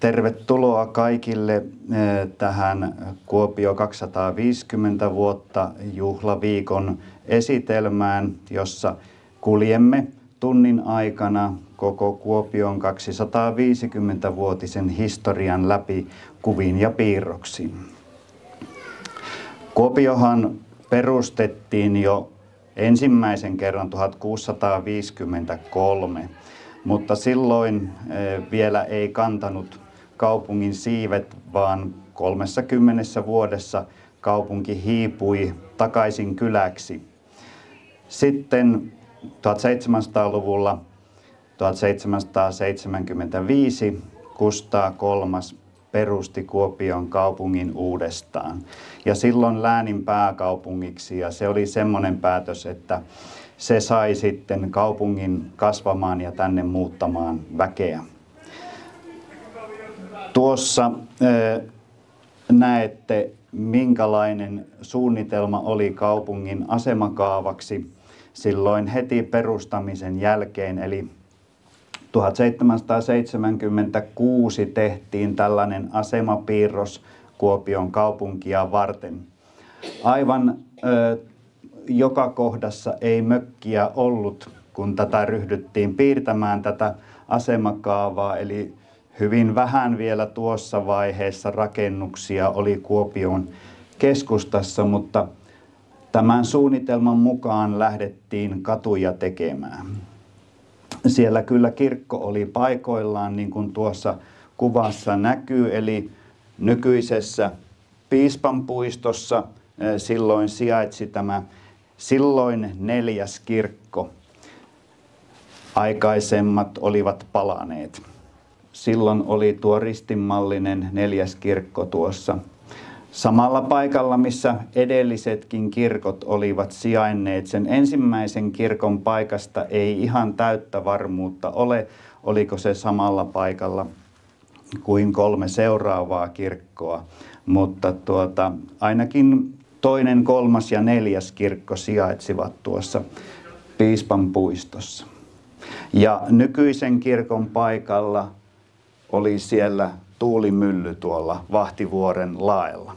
Tervetuloa kaikille tähän Kuopio 250 vuotta juhlaviikon esitelmään, jossa kuljemme tunnin aikana koko Kuopion 250-vuotisen historian läpi kuvin ja piirroksin. Kuopiohan perustettiin jo ensimmäisen kerran 1653, mutta silloin vielä ei kantanut kaupungin siivet, vaan 30 vuodessa kaupunki hiipui takaisin kyläksi. Sitten 1700-luvulla 1775 Kustaa III perusti Kuopion kaupungin uudestaan ja silloin läänin pääkaupungiksi, ja se oli semmoinen päätös, että se sai sitten kaupungin kasvamaan ja tänne muuttamaan väkeä. Tuossa näette, minkälainen suunnitelma oli kaupungin asemakaavaksi silloin heti perustamisen jälkeen, eli 1776 tehtiin tällainen asemapiirros Kuopion kaupunkia varten. Aivan joka kohdassa ei mökkiä ollut, kun tätä ryhdyttiin piirtämään tätä asemakaavaa, eli hyvin vähän vielä tuossa vaiheessa rakennuksia oli Kuopion keskustassa, mutta tämän suunnitelman mukaan lähdettiin katuja tekemään. Siellä kyllä kirkko oli paikoillaan, niin kuin tuossa kuvassa näkyy, eli nykyisessä Piispanpuistossa silloin sijaitsi tämä silloin 4. kirkko. Aikaisemmat olivat palaneet. Silloin oli tuo ristinmallinen 4. kirkko tuossa samalla paikalla, missä edellisetkin kirkot olivat sijainneet. Sen ensimmäisen kirkon paikasta ei ihan täyttä varmuutta ole, oliko se samalla paikalla kuin 3 seuraavaa kirkkoa, mutta ainakin 2., 3. ja 4. kirkko sijaitsivat tuossa Piispanpuistossa. Ja nykyisen kirkon paikalla oli siellä tuulimylly tuolla Vahtivuoren laella.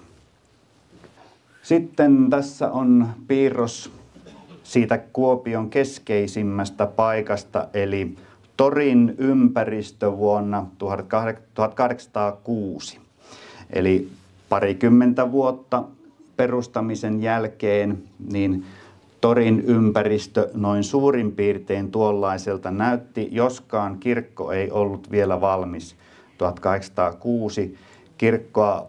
Sitten tässä on piirros siitä Kuopion keskeisimmästä paikasta, eli Torin ympäristö vuonna 1806. Eli parikymmentä vuotta perustamisen jälkeen, niin Torin ympäristö noin suurin piirtein tuollaiselta näytti, joskaan kirkko ei ollut vielä valmis 1806. Kirkkoa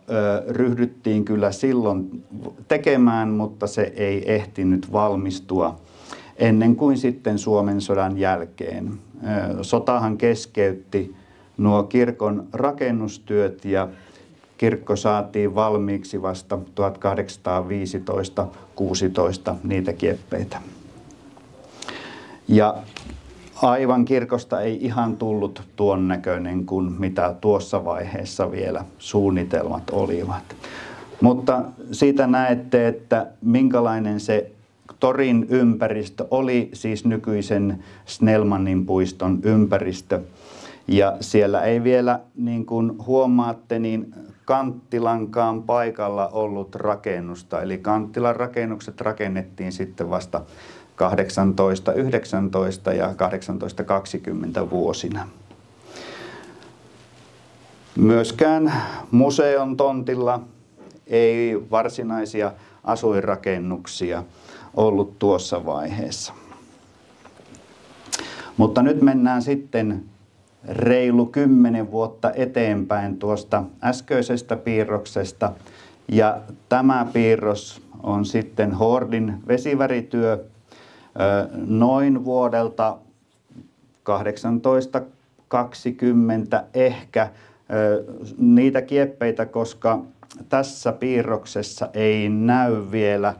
ryhdyttiin kyllä silloin tekemään, mutta se ei ehtinyt valmistua ennen kuin sitten Suomen sodan jälkeen. Sotahan keskeytti nuo kirkon rakennustyöt ja kirkko saatiin valmiiksi vasta 1815-16 niitä kieppeitä. Ja aivan kirkosta ei ihan tullut tuon näköinen kuin mitä tuossa vaiheessa vielä suunnitelmat olivat. Mutta siitä näette, että minkälainen se Torin ympäristö oli, siis nykyisen Snellmanin puiston ympäristö. Ja siellä ei vielä, niin kuin huomaatte, niin Kanttilankaan paikalla ollut rakennusta. Eli Kanttilan rakennukset rakennettiin sitten vasta 1819 ja 1820 vuosina. Myöskään museon tontilla ei varsinaisia asuinrakennuksia ollut tuossa vaiheessa. Mutta nyt mennään sitten reilu 10 vuotta eteenpäin tuosta äskeisestä piirroksesta. Ja tämä piirros on sitten Hoordin vesivärityö noin vuodelta 1820 ehkä niitä kieppeitä, koska tässä piirroksessa ei näy vielä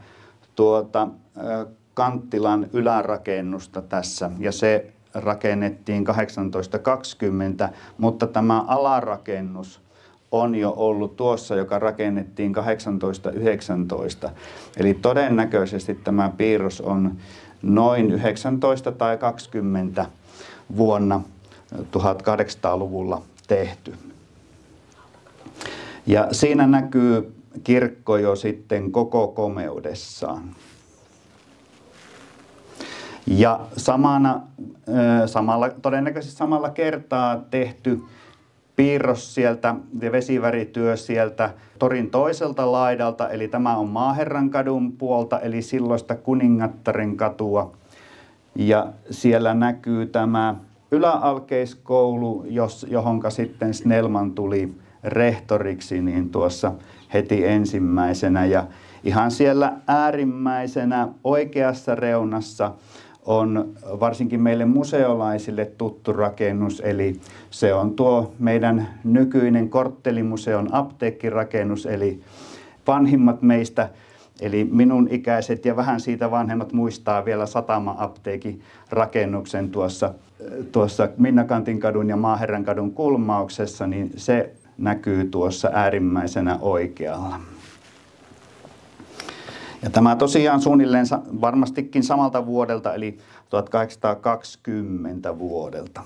Kanttilan ylärakennusta tässä, ja se rakennettiin 1820, mutta tämä alarakennus on jo ollut tuossa, joka rakennettiin 1819. Eli todennäköisesti tämä piirros on noin 19 tai 20 vuonna 1800-luvulla tehty. Ja siinä näkyy kirkko jo sitten koko komeudessaan. Ja todennäköisesti samalla kertaa tehty piirros sieltä ja vesivärityö sieltä torin toiselta laidalta, eli tämä on Maaherrankadun puolta, eli silloista Kuningattaren katua. Ja siellä näkyy tämä yläalkeiskoulu, johonka sitten Snellman tuli rehtoriksi niin tuossa heti ensimmäisenä. Ja ihan siellä äärimmäisenä oikeassa reunassa on varsinkin meille museolaisille tuttu rakennus, eli se on tuo meidän nykyinen Korttelimuseon apteekkirakennus, eli vanhimmat meistä, eli minun ikäiset ja vähän siitä vanhemmat muistaa vielä Satama-apteekin rakennuksen tuossa Minnakantinkadun ja Maaherrankadun kulmauksessa, niin se näkyy tuossa äärimmäisenä oikealla. Ja tämä tosiaan suunnilleen varmastikin samalta vuodelta, eli 1820 vuodelta.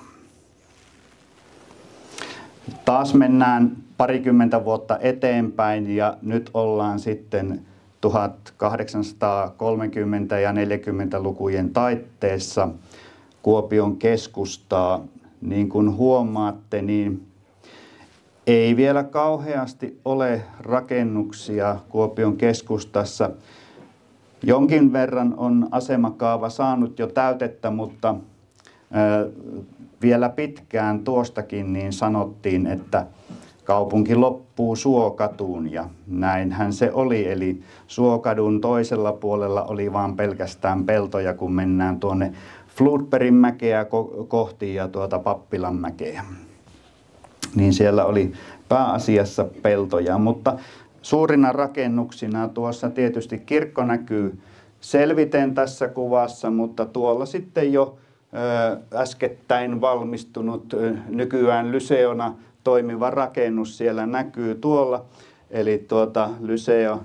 Taas mennään parikymmentä vuotta eteenpäin ja nyt ollaan sitten 1830 ja 40-lukujen taitteessa Kuopion keskustaa. Niin kuin huomaatte, niin ei vielä kauheasti ole rakennuksia Kuopion keskustassa. Jonkin verran on asemakaava saanut jo täytettä, mutta vielä pitkään tuostakin niin sanottiin, että kaupunki loppuu Suokatuun, ja näinhän se oli. Eli Suokadun toisella puolella oli vain pelkästään peltoja, kun mennään tuonne Fludbergin-mäkeä kohti ja Pappilanmäkeä. Niin siellä oli pääasiassa peltoja, mutta suurina rakennuksina tuossa tietysti kirkko näkyy selviten tässä kuvassa, mutta tuolla sitten jo äskettäin valmistunut nykyään lyseona toimiva rakennus siellä näkyy tuolla. Eli lyseo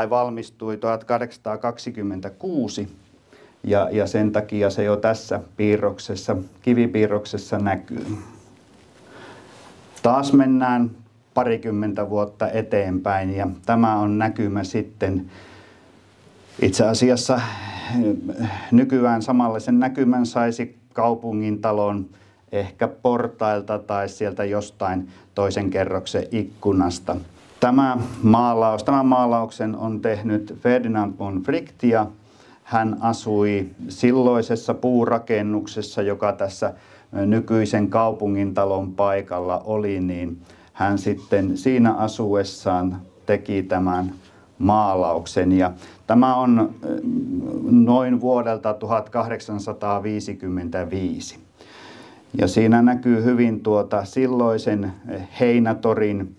valmistui 1826 ja sen takia se jo tässä kivipiirroksessa näkyy. Taas mennään parikymmentä vuotta eteenpäin ja tämä on näkymä sitten itse asiassa nykyään samanlaisen näkymän saisi kaupungintalon ehkä portailta tai sieltä jostain toisen kerroksen ikkunasta. Tämän maalauksen on tehnyt Ferdinand von Wright ja hän asui silloisessa puurakennuksessa, joka tässä nykyisen kaupungintalon paikalla oli, niin hän sitten siinä asuessaan teki tämän maalauksen. Ja tämä on noin vuodelta 1855. Ja siinä näkyy hyvin silloisen Heinätorin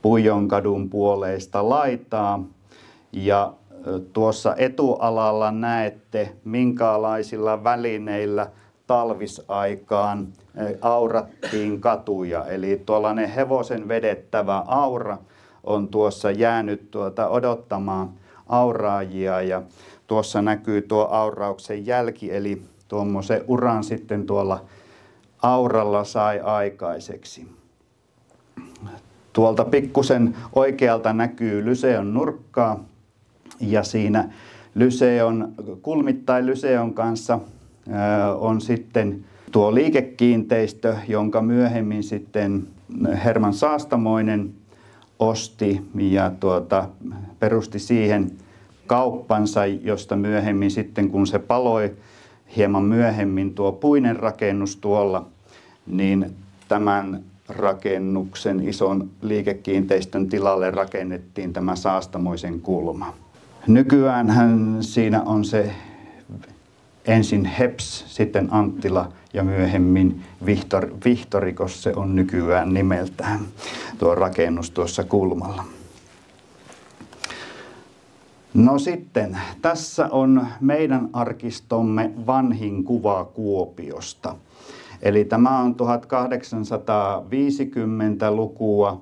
Puijonkadun puoleista laitaa. Ja tuossa etualalla näette, minkälaisilla välineillä talvisaikaan aurattiin katuja. Eli tuollainen hevosen vedettävä aura on tuossa jäänyt odottamaan auraajia ja tuossa näkyy tuo aurauksen jälki, eli tuommoisen uran sitten tuolla auralla sai aikaiseksi. Tuolta pikkusen oikealta näkyy lyseon nurkkaa ja siinä kulmittain lyseon kanssa on sitten tuo liikekiinteistö, jonka myöhemmin sitten Herman Saastamoinen osti ja perusti siihen kauppansa, josta myöhemmin sitten kun se paloi hieman myöhemmin tuo puinen rakennus tuolla, niin tämän rakennuksen ison liikekiinteistön tilalle rakennettiin tämä Saastamoisen kulma. Nykyäänhän siinä on se ensin Heps, sitten Anttila ja myöhemmin Vihtorikos se on nykyään nimeltään tuo rakennus tuossa kulmalla. No sitten, tässä on meidän arkistomme vanhin kuva Kuopiosta. Eli tämä on 1850-lukua.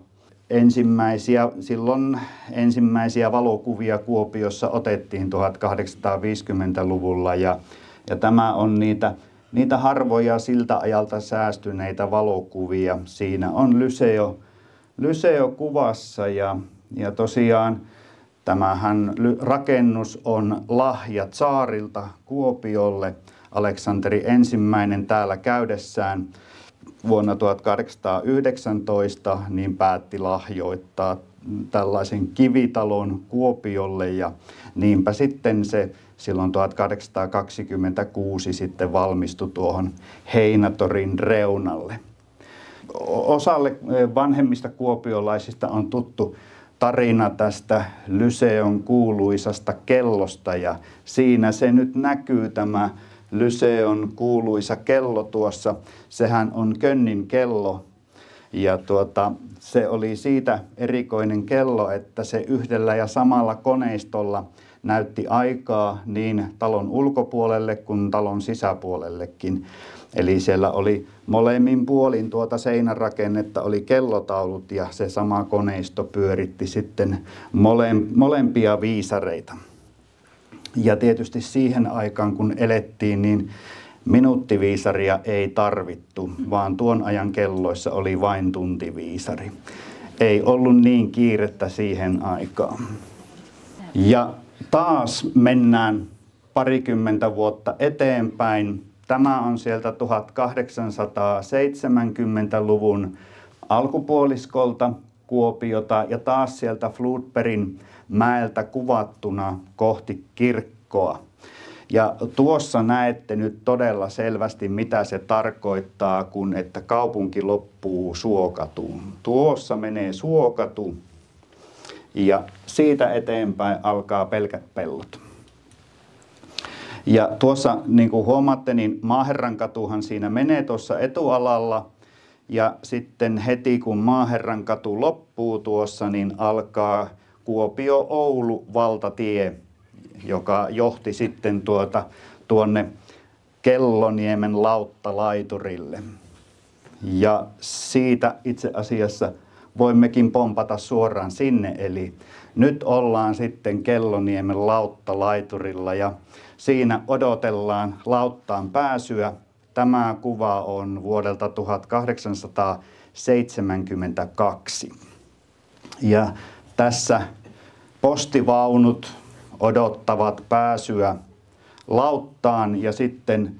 Ensimmäisiä valokuvia Kuopiossa otettiin 1850-luvulla ja tämä on niitä niitä harvoja siltä ajalta säästyneitä valokuvia. Siinä on Lyseo kuvassa ja tosiaan tämähän rakennus on lahja tsaarilta Kuopiolle. Aleksanteri I täällä käydessään vuonna 1819 niin päätti lahjoittaa tällaisen kivitalon Kuopiolle ja niinpä sitten se silloin 1826 sitten valmistui tuohon Heinätorin reunalle. Osalle vanhemmista kuopiolaisista on tuttu tarina tästä Lyseon kuuluisasta kellosta ja siinä se nyt näkyy tämä Lyseon kuuluisa kello tuossa. Sehän on Könnin kello ja se oli siitä erikoinen kello, että se yhdellä ja samalla koneistolla näytti aikaa niin talon ulkopuolelle kuin talon sisäpuolellekin. Eli siellä oli molemmin puolin seinärakennetta oli kellotaulut ja se sama koneisto pyöritti sitten molempia viisareita. Ja tietysti siihen aikaan kun elettiin, niin minuuttiviisaria ei tarvittu, vaan tuon ajan kelloissa oli vain tuntiviisari. Ei ollut niin kiirettä siihen aikaan. Ja taas mennään parikymmentä vuotta eteenpäin. Tämä on sieltä 1870-luvun alkupuoliskolta Kuopiota ja taas sieltä Flodbergin mäeltä kuvattuna kohti kirkkoa. Ja tuossa näette nyt todella selvästi, mitä se tarkoittaa, kun että kaupunki loppuu Suokatuun. Tuossa menee Suokatu ja siitä eteenpäin alkaa pelkät pellot. Ja tuossa, niin kuin huomaatte, niin Maaherrankatuhan siinä menee tuossa etualalla. Ja sitten heti kun Maaherrankatu loppuu tuossa, niin alkaa Kuopio-Oulu-valtatie, joka johti sitten tuonne Kelloniemen lauttalaiturille. Ja siitä itse asiassa voimmekin pompata suoraan sinne, eli nyt ollaan sitten Kelloniemen lauttalaiturilla ja siinä odotellaan lauttaan pääsyä. Tämä kuva on vuodelta 1872. Ja tässä postivaunut odottavat pääsyä lauttaan ja sitten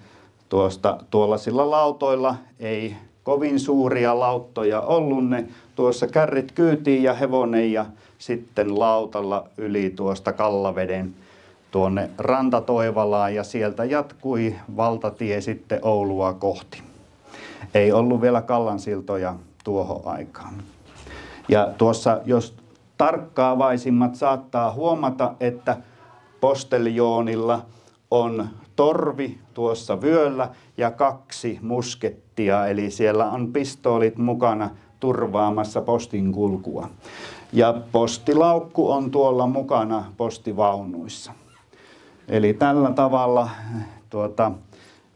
tuollaisilla lautoilla ei kovin suuria lauttoja ollut. Ne tuossa kärrit kyytiin ja hevonen ja sitten lautalla yli tuosta Kallaveden tuonne Rantatoivalaan ja sieltä jatkui valtatie sitten Oulua kohti. Ei ollut vielä Kallansiltoja tuohon aikaan. Ja tuossa, jos tarkkaavaisimmat saattaa huomata, että posteljoonilla on torvi tuossa vyöllä ja 2 muskettia, eli siellä on pistoolit mukana turvaamassa postin kulkua. Ja postilaukku on tuolla mukana postivaunuissa. Eli tällä tavalla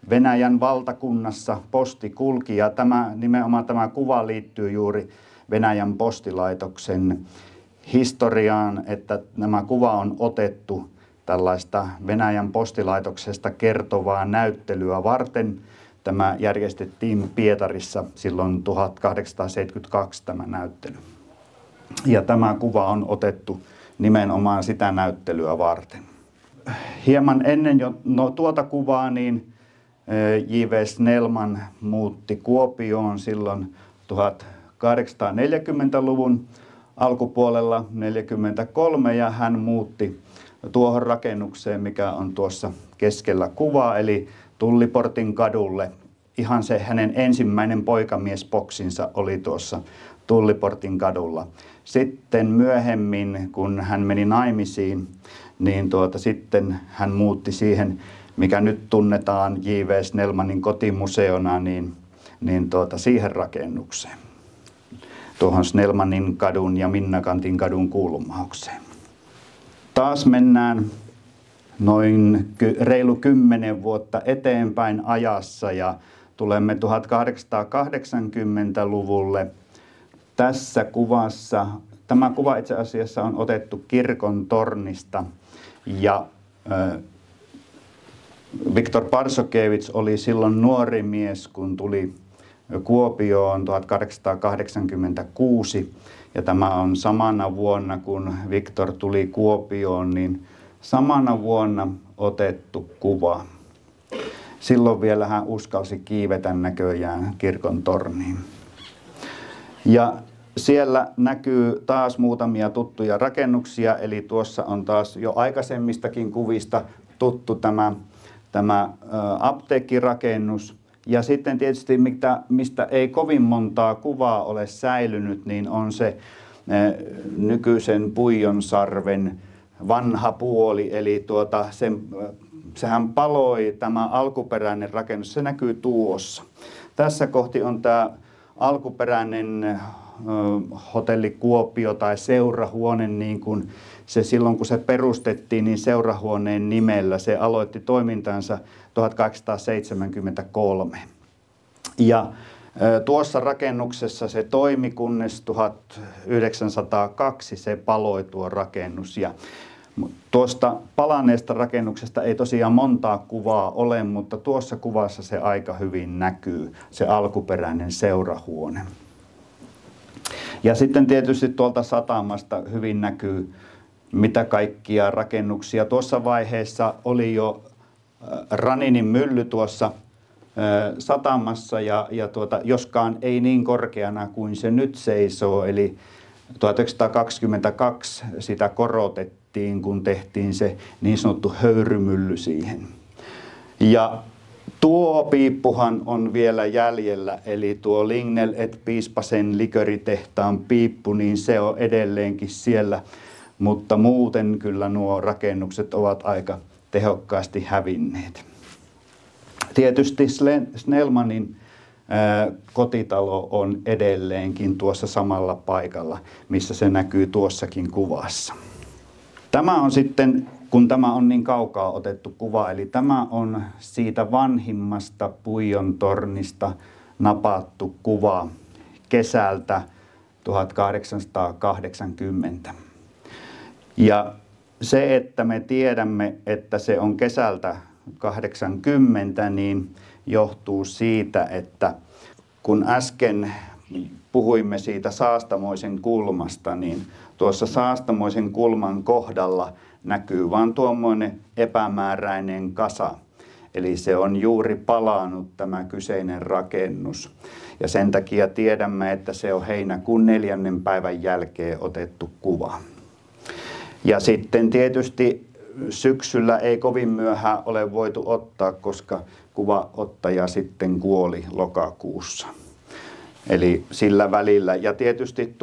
Venäjän valtakunnassa posti kulki ja nimenomaan tämä kuva liittyy juuri Venäjän postilaitoksen historiaan, että nämä kuva on otettu tällaista Venäjän postilaitoksesta kertovaa näyttelyä varten. Tämä järjestettiin Pietarissa silloin 1872 tämä näyttely. Ja tämä kuva on otettu nimenomaan sitä näyttelyä varten. Hieman ennen tuota kuvaa niin J.V. Snellman muutti Kuopioon silloin 1840-luvun alkupuolella 1943 ja hän muutti tuohon rakennukseen, mikä on tuossa keskellä kuvaa, eli Tulliportin kadulle. Ihan se hänen ensimmäinen poikamiesboksinsa oli tuossa Tulliportin kadulla. Sitten myöhemmin, kun hän meni naimisiin, niin sitten hän muutti siihen, mikä nyt tunnetaan J.V. Snellmanin kotimuseona, siihen rakennukseen. Tuohon Snellmanin kadun ja Minnakantin kadun kulmaukseen. Taas mennään noin reilu 10 vuotta eteenpäin ajassa ja tulemme 1880-luvulle. Tässä kuvassa, tämä kuva itse asiassa on otettu kirkon tornista ja Viktor Barsukevits oli silloin nuori mies, kun tuli Kuopioon 1886. Ja tämä on samana vuonna, kun Viktor tuli Kuopioon, niin samana vuonna otettu kuva. Silloin vielä hän uskalsi kiivetä näköjään kirkon torniin. Ja siellä näkyy taas muutamia tuttuja rakennuksia, eli tuossa on taas jo aikaisemmistakin kuvista tuttu tämä apteekkirakennus. Ja sitten tietysti, mistä ei kovin montaa kuvaa ole säilynyt, niin on se nykyisen Puijonsarven vanha puoli. Eli sehän paloi, tämä alkuperäinen rakennus, se näkyy tuossa. Tässä kohti on tämä alkuperäinen hotelli Kuopio tai seurahuone, niin kuin se silloin kun se perustettiin, niin seurahuoneen nimellä. Se aloitti toimintansa 1873. Ja tuossa rakennuksessa se toimi, kunnes 1902 se paloi tuo rakennus. Ja tuosta palaneesta rakennuksesta ei tosiaan montaa kuvaa ole, mutta tuossa kuvassa se aika hyvin näkyy, se alkuperäinen seurahuone. Ja sitten tietysti tuolta satamasta hyvin näkyy, mitä kaikkia rakennuksia. Tuossa vaiheessa oli jo Raninin mylly tuossa satamassa, joskaan ei niin korkeana kuin se nyt seisoo. Eli 1922 sitä korotettiin, kun tehtiin se niin sanottu höyrymylly siihen. Ja tuo piippuhan on vielä jäljellä, eli tuo Lignell et Piispasen liköritehtaan piippu, niin se on edelleenkin siellä. Mutta muuten kyllä nuo rakennukset ovat aika tehokkaasti hävinneet. Tietysti Snellmanin kotitalo on edelleenkin tuossa samalla paikalla, missä se näkyy tuossakin kuvassa. Tämä on sitten, kun tämä on niin kaukaa otettu kuva, eli tämä on siitä vanhimmasta Puijon tornista napattu kuva kesältä 1880. Ja se, että me tiedämme, että se on kesältä 80, niin johtuu siitä, että kun äsken puhuimme siitä Saastamoisen kulmasta, niin tuossa Saastamoisen kulman kohdalla näkyy vain tuommoinen epämääräinen kasa. Eli se on juuri palannut tämä kyseinen rakennus. Ja sen takia tiedämme, että se on heinäkuun 4. päivän jälkeen otettu kuva. Ja sitten tietysti syksyllä ei kovin myöhään ole voitu ottaa, koska kuvaottaja sitten kuoli lokakuussa. Eli sillä välillä. Ja tietysti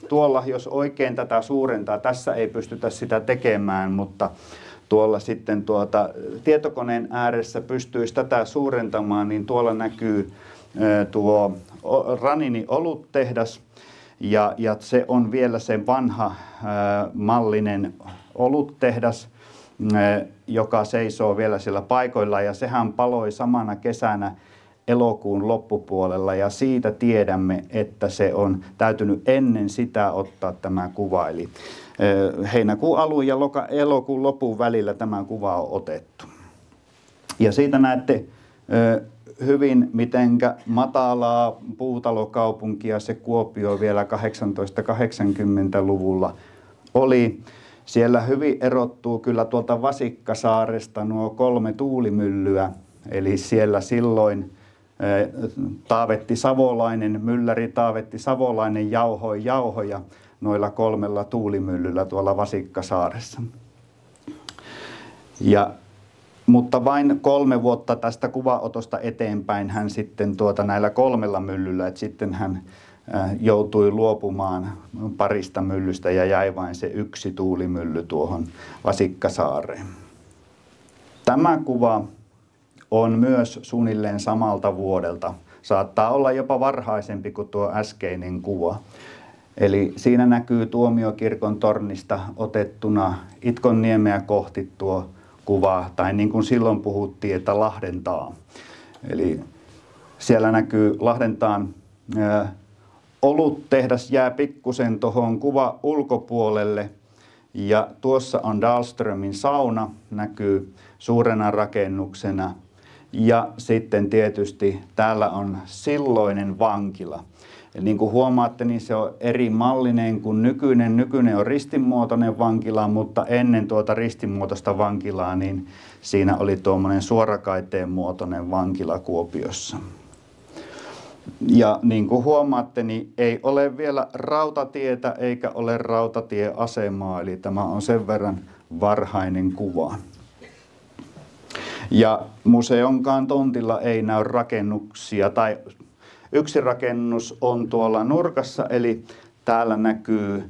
tuolla, jos oikein tätä suurentaa, tässä ei pystytä sitä tekemään, mutta tuolla sitten tietokoneen ääressä pystyisi tätä suurentamaan, niin tuolla näkyy tuo Raninin oluttehdas. Ja se on vielä se vanha mallinen oluttehdas, joka seisoo vielä siellä paikoilla. Ja sehän paloi samana kesänä elokuun loppupuolella. Ja siitä tiedämme, että se on täytynyt ennen sitä ottaa tämä kuva. Eli heinäkuun alun ja elokuun lopun välillä tämä kuva on otettu. Ja siitä näette hyvin, mitenkä matalaa puutalokaupunkia se Kuopio vielä 1880-luvulla oli. Siellä hyvin erottuu kyllä tuolta Vasikkasaaresta nuo 3 tuulimyllyä. Eli siellä silloin mylläri Taavetti Savolainen jauhoi jauhoja noilla 3 tuulimyllyllä tuolla Vasikkasaaressa. Mutta vain 3 vuotta tästä kuvaotosta eteenpäin hän sitten näillä 3 myllyllä, että sitten hän joutui luopumaan parista myllystä ja jäi vain se 1 tuulimylly tuohon Vasikkasaareen. Tämä kuva on myös suunnilleen samalta vuodelta. Saattaa olla jopa varhaisempi kuin tuo äskeinen kuva. Eli siinä näkyy Tuomiokirkon tornista otettuna Itkonniemeä kohti tuo kuva, tai niin kuin silloin puhuttiin, että Lahdentaa. Eli siellä näkyy Lahdentaan oluttehdas jää pikkusen tuohon kuva ulkopuolelle, Ja tuossa on Dahlströmin sauna, näkyy suurena rakennuksena. Ja sitten tietysti täällä on silloinen vankila. Ja niin kuin huomaatte, niin se on eri mallinen kuin nykyinen. Nykyinen on ristinmuotoinen vankila, mutta ennen tuota ristinmuotoista vankilaa, niin siinä oli tuommoinen suorakaiteen muotoinen vankila Kuopiossa. Ja niin kuin huomaatte, niin ei ole vielä rautatietä eikä ole rautatieasemaa, eli tämä on sen verran varhainen kuva. Ja museonkaan tontilla ei näy rakennuksia, tai yksi rakennus on tuolla nurkassa, eli täällä näkyy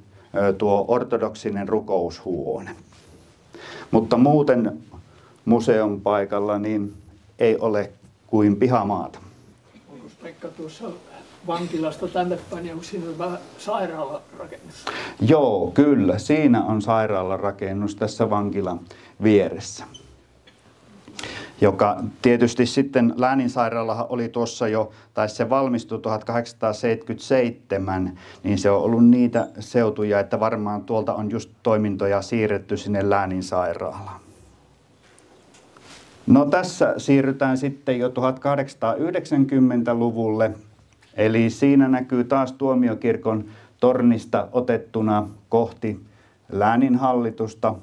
tuo ortodoksinen rukoushuone. Mutta muuten museon paikalla niin ei ole kuin pihamaata. Onko Pekka tuossa vankilasta tänne päin, onko siinä vähän sairaalarakennus? Joo, kyllä. Siinä on sairaalarakennus tässä vankilan vieressä. Joka tietysti sitten lääninsairaalahan oli tuossa jo, tai se valmistui 1877, niin se on ollut niitä seutuja, että varmaan tuolta on just toimintoja siirretty sinne lääninsairaalaan. No tässä siirrytään sitten jo 1890-luvulle, eli siinä näkyy taas Tuomiokirkon tornista otettuna kohti lääninhallitusta.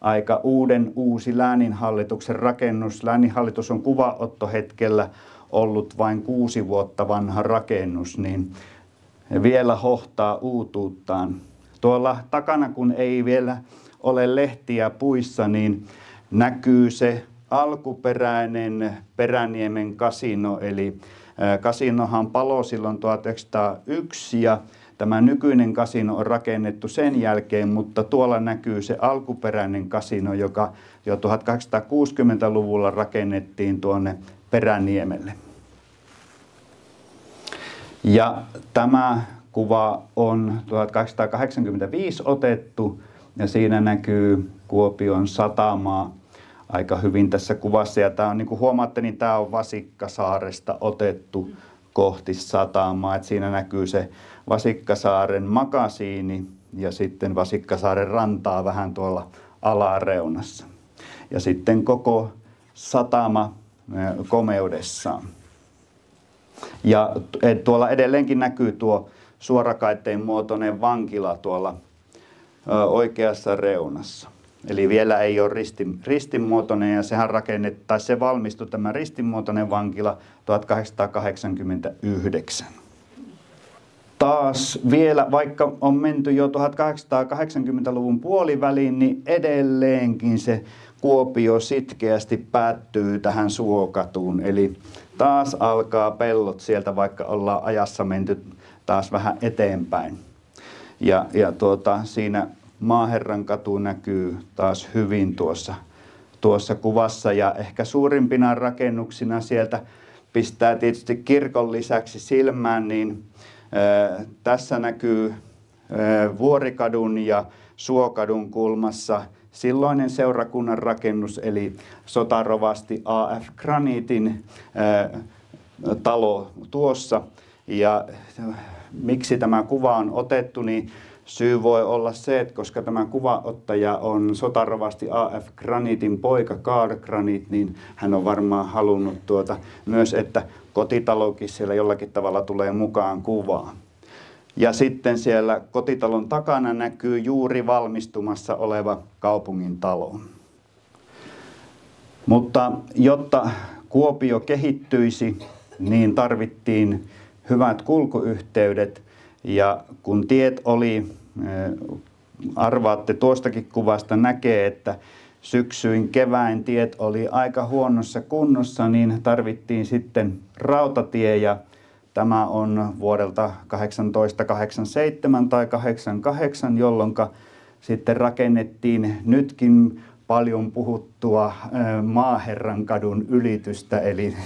Aika uusi lääninhallituksen rakennus. Lääninhallitus on kuvaottohetkellä ollut vain 6 vuotta vanha rakennus, niin vielä hohtaa uutuuttaan. Tuolla takana, kun ei vielä ole lehtiä puissa, niin näkyy se alkuperäinen Peräniemen kasino, eli kasinohan paloi silloin 1901 ja tämä nykyinen kasino on rakennettu sen jälkeen, mutta tuolla näkyy se alkuperäinen kasino, joka jo 1860-luvulla rakennettiin tuonne Peräniemelle. Ja tämä kuva on 1885 otettu ja siinä näkyy Kuopion satamaa aika hyvin tässä kuvassa. Ja tämä on, niin kuin huomaatte, niin tämä on Vasikkasaaresta otettu kohti satamaa. Et siinä näkyy se Vasikkasaaren makasiini ja sitten Vasikkasaaren rantaa vähän tuolla alareunassa. Ja sitten koko satama komeudessaan. Ja tuolla edelleenkin näkyy tuo suorakaiteen muotoinen vankila tuolla oikeassa reunassa. Eli vielä ei ole ristinmuotoinen ja sehän rakennettiin, se valmistui tämä ristinmuotoinen vankila 1889. Taas vielä, vaikka on menty jo 1880-luvun puoliväliin, niin edelleenkin se Kuopio sitkeästi päättyy tähän Suokatuun. Eli taas alkaa pellot sieltä, vaikka ollaan ajassa menty taas vähän eteenpäin. Ja siinä Maaherran katu näkyy taas hyvin tuossa kuvassa ja ehkä suurimpina rakennuksina sieltä pistää tietysti kirkon lisäksi silmään, niin tässä näkyy Vuorikadun ja Suokadun kulmassa silloinen seurakunnan rakennus, eli sotarovasti A.F. Granitin talo tuossa. Ja miksi tämä kuva on otettu, niin syy voi olla se, että koska tämä kuvaottaja on sotarovasti A.F. Granitin poika Karl Granit, niin hän on varmaan halunnut myös, että kotitalokin siellä jollakin tavalla tulee mukaan kuvaan. Ja sitten siellä kotitalon takana näkyy juuri valmistumassa oleva kaupungin talo. Mutta jotta Kuopio kehittyisi, niin tarvittiin hyvät kulkuyhteydet. Ja kun tiet oli, arvaatte tuostakin kuvasta näkee, että syksyin keväin tiet oli aika huonossa kunnossa, niin tarvittiin sitten rautatie ja tämä on vuodelta 1887 tai 88, jolloin sitten rakennettiin nytkin paljon puhuttua Maaherrankadun ylitystä, eli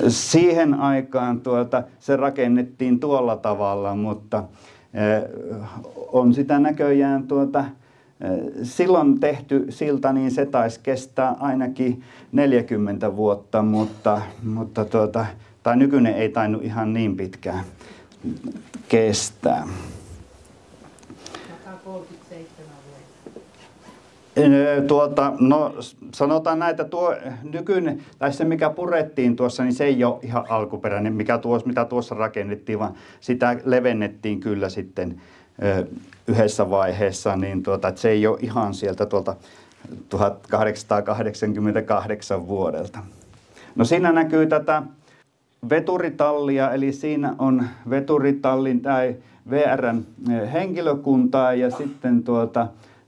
siihen aikaan se rakennettiin tuolla tavalla, mutta on sitä näköjään silloin tehty silta, niin se taisi kestää ainakin 40 vuotta, mutta tai nykyinen ei tainnut ihan niin pitkään kestää. 37 vuotta. No sanotaan näitä, tuo nykyinen, tai se mikä purettiin tuossa, niin se ei ole ihan alkuperäinen, mitä tuossa rakennettiin, vaan sitä levennettiin kyllä sitten yhdessä vaiheessa, niin että se ei ole ihan sieltä tuolta 1888 vuodelta. No siinä näkyy tätä veturitallia, eli siinä on veturitallin tai VR:n henkilökuntaa ja sitten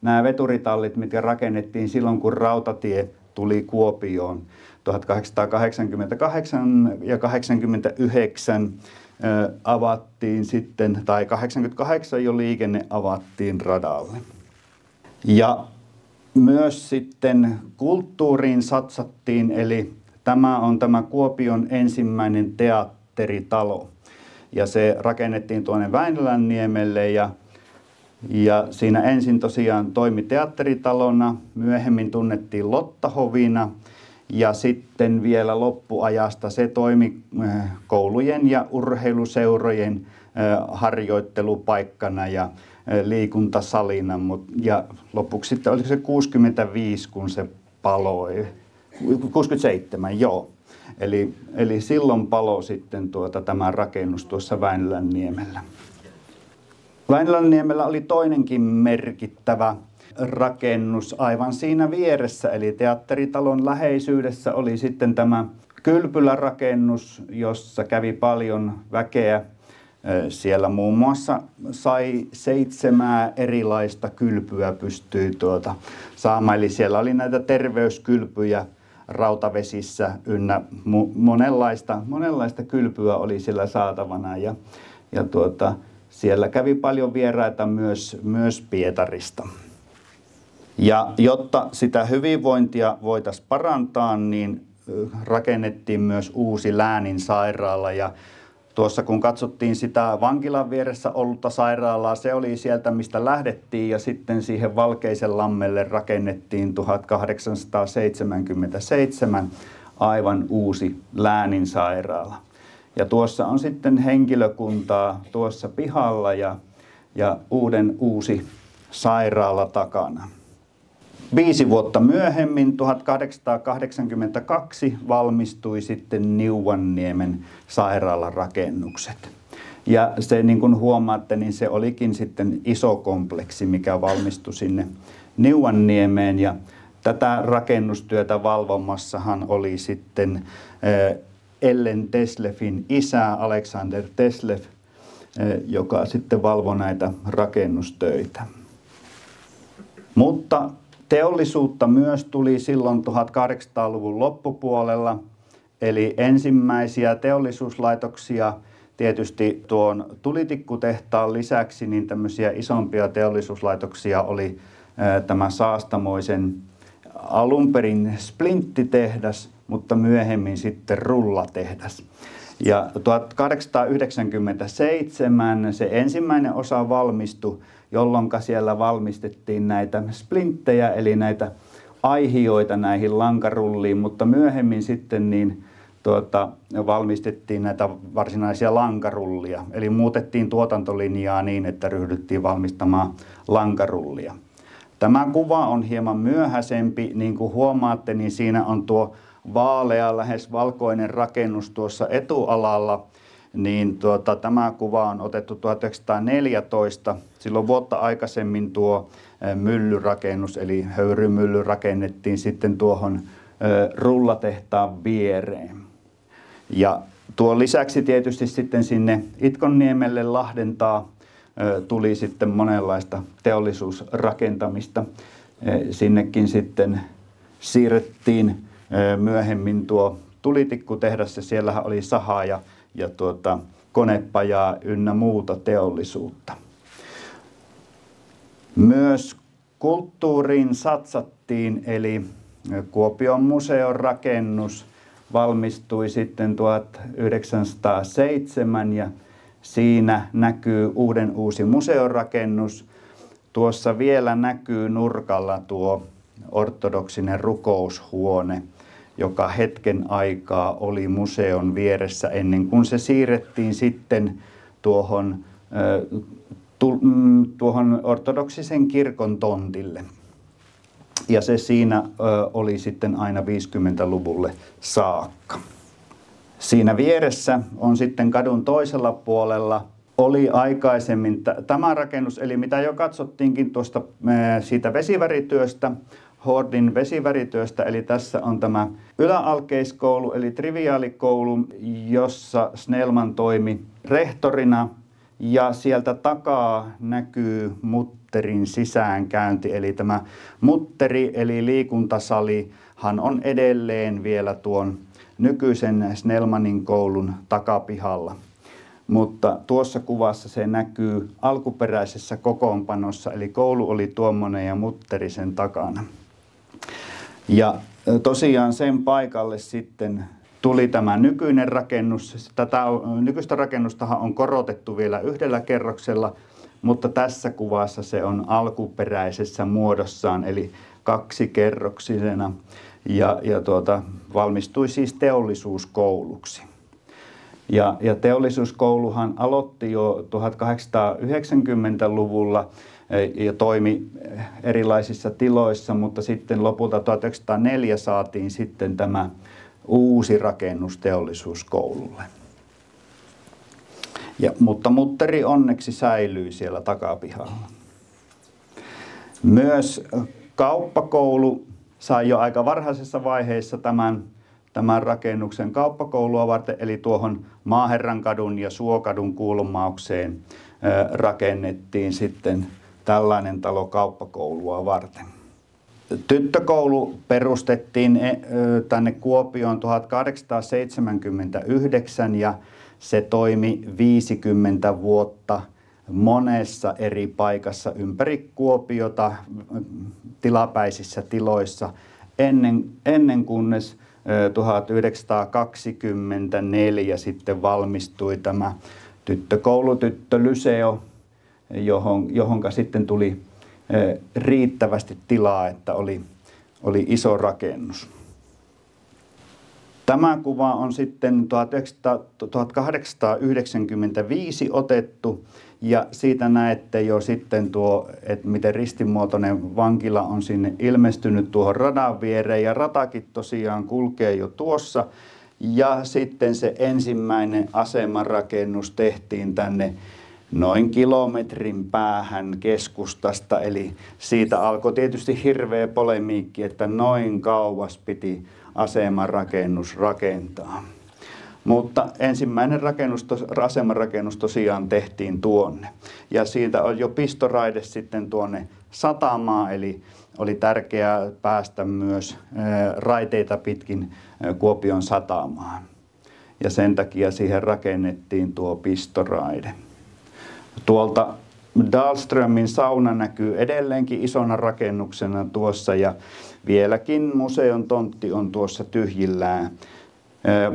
nämä veturitallit, mitkä rakennettiin silloin, kun rautatie tuli Kuopioon 1888 ja 89 avattiin sitten, tai 88 jo liikenne avattiin radalle. Ja myös sitten kulttuuriin satsattiin, eli tämä on tämä Kuopion ensimmäinen teatteritalo. Ja se rakennettiin tuonne Väinölänniemelle ja siinä ensin tosiaan toimi teatteritalona, myöhemmin tunnettiin Lottahovina ja sitten vielä loppuajasta se toimi koulujen ja urheiluseurojen harjoittelupaikkana ja liikuntasalina. Ja lopuksi sitten oliko se 65, kun se paloi. 67, joo. Eli silloin paloi sitten tämä rakennus tuossa Väinölänniemellä. Väinölänniemellä oli toinenkin merkittävä rakennus aivan siinä vieressä, eli teatteritalon läheisyydessä oli sitten tämä kylpylärakennus, jossa kävi paljon väkeä. Siellä muun muassa sai 7 erilaista kylpyä pystyi saamaan, eli siellä oli näitä terveyskylpyjä rautavesissä ynnä monenlaista kylpyä oli siellä saatavana ja siellä kävi paljon vieraita myös Pietarista. Ja jotta sitä hyvinvointia voitaisiin parantaa, niin rakennettiin myös uusi läänin sairaala. Ja tuossa kun katsottiin sitä vankilan vieressä ollutta sairaalaa, se oli sieltä mistä lähdettiin ja sitten siihen Valkeisenlammelle rakennettiin 1877 aivan uusi läänin sairaala. Ja tuossa on sitten henkilökuntaa tuossa pihalla ja uusi sairaala takana. 5 vuotta myöhemmin, 1882, valmistui sitten Niuanniemen sairaalarakennukset. Ja se, niin kuin huomaatte, niin se olikin sitten iso kompleksi, mikä valmistui sinne Niuanniemeen. Ja tätä rakennustyötä valvomassahan oli sitten Ellen Tesleffin isä Alexander Tesleff, joka sitten valvoi näitä rakennustöitä. Mutta teollisuutta myös tuli silloin 1800-luvun loppupuolella, eli ensimmäisiä teollisuuslaitoksia tietysti tuon tulitikkutehtaan lisäksi, niin tämmöisiä isompia teollisuuslaitoksia oli tämä Saastamoisen alunperin splinttitehdas, mutta myöhemmin sitten rullatehdas. Ja 1897 se ensimmäinen osa valmistui, jolloin siellä valmistettiin näitä splinttejä, eli näitä aihioita näihin lankarulliin, mutta myöhemmin sitten valmistettiin näitä varsinaisia lankarullia. Eli muutettiin tuotantolinjaa niin, että ryhdyttiin valmistamaan lankarullia. Tämä kuva on hieman myöhäisempi, niin kuin huomaatte, niin siinä on tuo vaalea, lähes valkoinen rakennus tuossa etualalla. Niin tämä kuva on otettu 1914. Silloin vuotta aikaisemmin tuo myllyrakennus, eli höyrymylly rakennettiin sitten tuohon rullatehtaan viereen. Ja tuon lisäksi tietysti sitten sinne Itkonniemelle Lahdentaa tuli sitten monenlaista teollisuusrakentamista. Sinnekin sitten siirrettiin myöhemmin tuo tulitikkutehdas, ja siellähän oli sahaa ja konepajaa ynnä muuta teollisuutta. Myös kulttuuriin satsattiin, eli Kuopion museon rakennus valmistui sitten 1907 ja siinä näkyy uusi museorakennus. Tuossa vielä näkyy nurkalla tuo ortodoksinen rukoushuone, joka hetken aikaa oli museon vieressä ennen kuin se siirrettiin sitten tuohon tuohon ortodoksisen kirkon tontille. Ja se siinä oli sitten aina 50-luvulle saakka. Siinä vieressä on sitten kadun toisella puolella oli aikaisemmin tämä rakennus, eli mitä jo katsottiinkin tuosta siitä vesivärityöstä, Hordin vesivärityöstä, eli tässä on tämä yläalkeiskoulu, eli triviaalikoulu, jossa Snellman toimi rehtorina, ja sieltä takaa näkyy Mutterin sisäänkäynti, eli tämä Mutteri, eli liikuntasalihan on edelleen vielä tuon nykyisen Snellmanin koulun takapihalla. Mutta tuossa kuvassa se näkyy alkuperäisessä kokoonpanossa, eli koulu oli tuommoinen ja Mutteri sen takana. Ja tosiaan sen paikalle sitten tuli tämä nykyinen rakennus. Tätä nykyistä rakennustahan on korotettu vielä yhdellä kerroksella, mutta tässä kuvassa se on alkuperäisessä muodossaan, eli kaksikerroksisena. Ja valmistui siis teollisuuskouluksi. Ja teollisuuskouluhan aloitti jo 1890-luvulla ja toimi erilaisissa tiloissa, mutta sitten lopulta 1904 saatiin sitten tämä uusi rakennus teollisuuskoululle. Mutta Mutteri onneksi säilyi siellä takapihalla. Myös kauppakoulu sai jo aika varhaisessa vaiheessa tämän rakennuksen kauppakoulua varten, eli tuohon Maaherrankadun ja Suokadun kulmaukseen rakennettiin sitten tällainen talo kauppakoulua varten. Tyttökoulu perustettiin tänne Kuopioon 1879 ja se toimi 50 vuotta monessa eri paikassa ympäri Kuopiota tilapäisissä tiloissa ennen kunnes 1924 sitten valmistui tämä tyttökoulu, tyttölyseo, johonka sitten tuli riittävästi tilaa, että oli iso rakennus. Tämä kuva on sitten 1895 otettu ja siitä näette jo sitten että miten ristimuotoinen vankila on sinne ilmestynyt tuohon radan viereen ja ratakin tosiaan kulkee jo tuossa. Ja sitten se ensimmäinen asemarakennus tehtiin tänne noin kilometrin päähän keskustasta, eli siitä alkoi tietysti hirveä polemiikki, että noin kauas asemarakennus rakentaa. Mutta ensimmäinen asemarakennus tosiaan tehtiin tuonne. Ja siitä on jo pistoraide sitten tuonne satamaan, eli oli tärkeää päästä myös raiteita pitkin Kuopion satamaan. Ja sen takia siihen rakennettiin tuo pistoraide. Tuolta Dahlströmin sauna näkyy edelleenkin isona rakennuksena tuossa ja vieläkin museon tontti on tuossa tyhjillään.